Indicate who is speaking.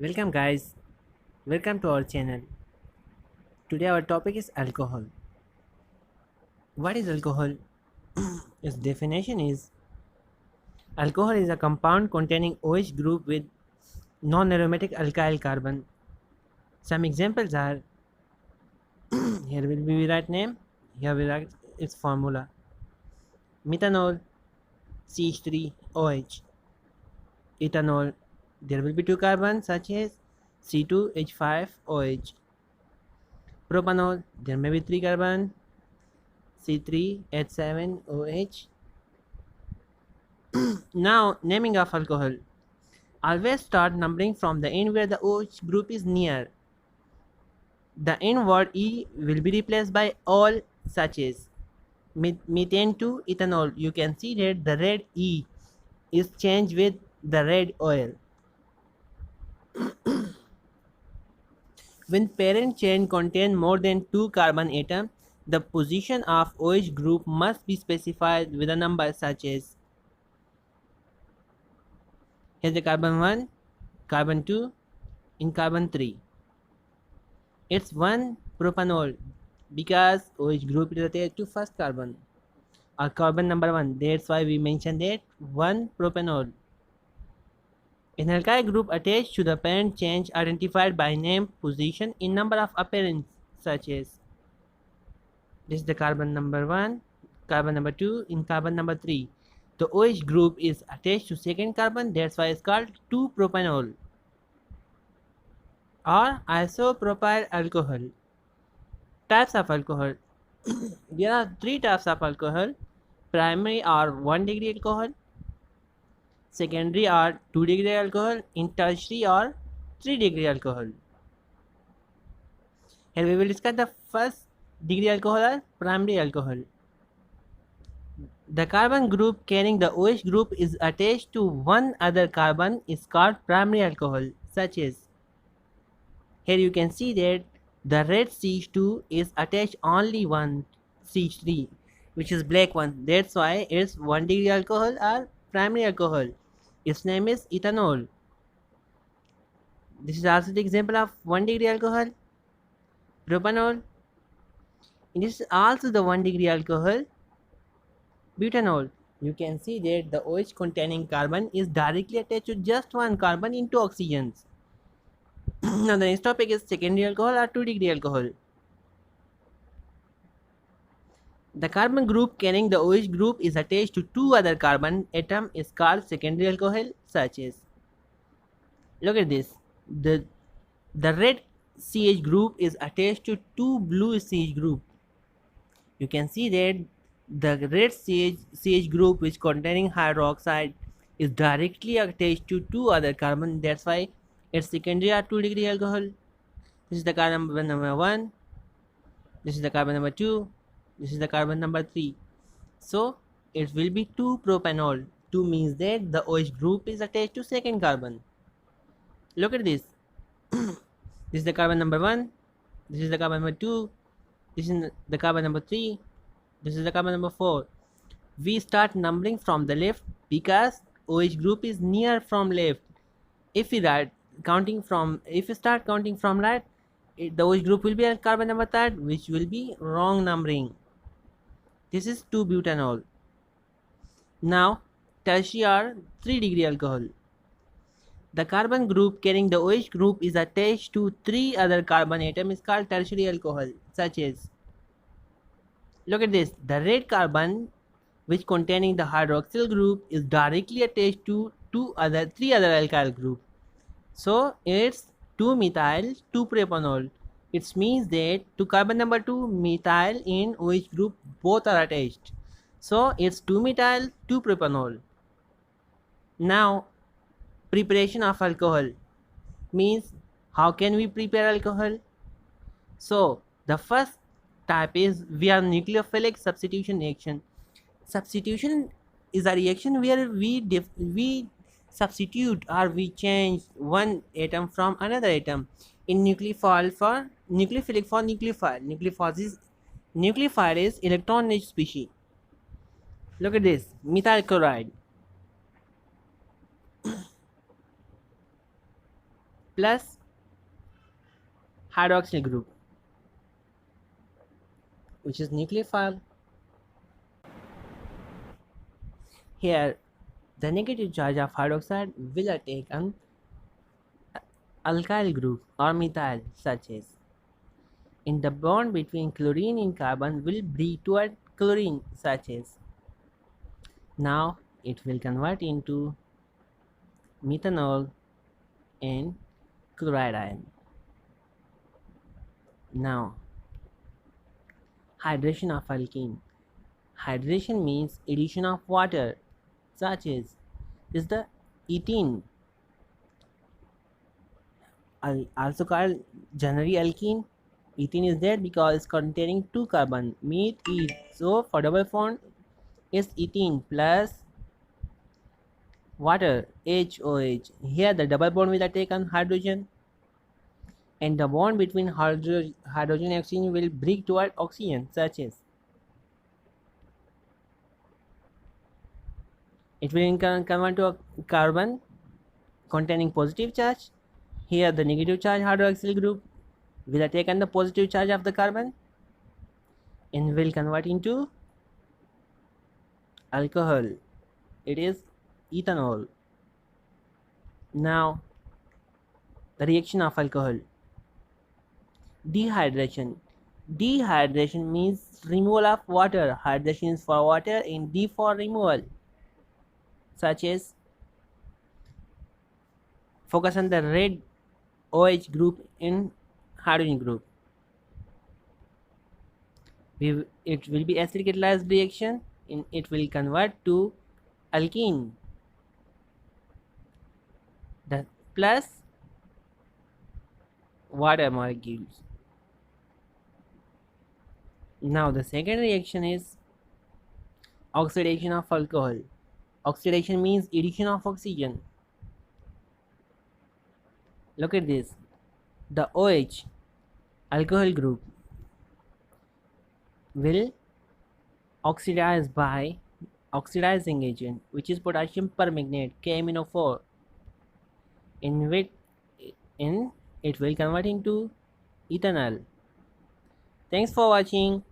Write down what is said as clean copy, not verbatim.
Speaker 1: Welcome guys, welcome to our channel. Today our topic is alcohol. What is alcohol? Its definition is alcohol is a compound containing OH group with non-aromatic alkyl carbon. Some examples are here will be right name, here we write its formula. Methanol CH3OH. Ethanol there will be two carbons such as C2H5OH. Propanol there may be three carbon C3H7OH. Now, naming of alcohol. Always start numbering from the end where the OH group is near. The end word E will be replaced by all such as methane to ethanol. You can see that the red E is changed with the red oil. When parent chain contain more than two carbon atoms, the position of OH group must be specified with a number such as here's the carbon 1, carbon 2, and carbon 3. It's 1 propanol because OH group is attached to first carbon or carbon number 1. That's why we mentioned that 1 propanol. An alkyl group attached to the parent chain identified by name, position, in number of appearance such as this is the carbon number 1, carbon number 2, and carbon number 3. The OH group is attached to second carbon, that's why it's called 2-propanol or isopropyl alcohol. Types of alcohol. There are three types of alcohol: primary or 1 degree alcohol, secondary or 2 degree alcohol, and tertiary or 3 degree alcohol. Here we will discuss the first degree alcohol or primary alcohol. The carbon group carrying the OH group is attached to one other carbon is called primary alcohol, such as here you can see that the red CH2 is attached only one CH3, which is black one. That's why it's 1 degree alcohol or primary alcohol. Its name is ethanol. This is also the example of 1 degree alcohol. Propanol. And this is also the 1 degree alcohol. Butanol. You can see that the OH containing carbon is directly attached to just one carbon in two oxygens. Now the next topic is secondary alcohol or 2 degree alcohol. The carbon group carrying the OH group is attached to two other carbon atom is called secondary alcohol, such as look at this. The red CH group is attached to two blue CH group. You can see that the red CH group which containing hydroxide is directly attached to two other carbon. That's why it's secondary or 2 degree alcohol. This is the carbon number 1. This is the carbon number 2. This is the carbon number 3. So it will be 2-propanol. 2 means that the OH group is attached to second carbon. Look at this. This is the carbon number 1. This is the carbon number 2. This is the carbon number 3. This is the carbon number 4. We start numbering from the left because OH group is near from left. If we start counting from right, the OH group will be at carbon number 3, which will be wrong numbering. This is 2-butanol. Now tertiary or 3 degree alcohol. The carbon group carrying the OH group is attached to 3 other carbon atoms is called tertiary alcohol, such as look at this. The red carbon which containing the hydroxyl group is directly attached to 3 other alkyl group. So it's 2-methyl 2-propanol. It means that to carbon number 2 methyl in OH group both are attached. So it's 2-methyl 2-propanol. Now preparation of alcohol means how can we prepare alcohol? So the first type is via nucleophilic substitution reaction. Substitution is a reaction where we substitute or we change one atom from another atom in nucleophile for nucleophilic for nucleophile. Nucleophile is electron rich species. Look at this, methyl chloride plus hydroxyl group, which is nucleophile. Here, the negative charge of hydroxide will attack an alkyl group or methyl, such as in the bond between chlorine and carbon will break toward chlorine, such as now it will convert into methanol and chloride ion. Now, hydration of alkene. Hydration means addition of water, such as is the ethene, also called generally alkene. Ethene is there because it's containing two carbon, meet eth. So for double bond is ethene plus water HOH. Here the double bond will take on hydrogen, and the bond between hydrogen and oxygen will break toward oxygen, such as it will convert to a carbon containing positive charge. Here the negative charge hydroxyl group will take on the positive charge of the carbon and will convert into alcohol. It is ethanol. Now the reaction of alcohol. Dehydration. Dehydration means removal of water. Hydration is for water and D for removal, such as focus on the red OH group in hydrogen group. It will be acidic catalyzed reaction and it will convert to alkene, the plus water molecules. Now the second reaction is oxidation of alcohol. Oxidation means addition of oxygen. Look at this. The OH alcohol group will oxidize by oxidizing agent, which is potassium permanganate KMnO4, in which it will convert into ethanol. Thanks for watching.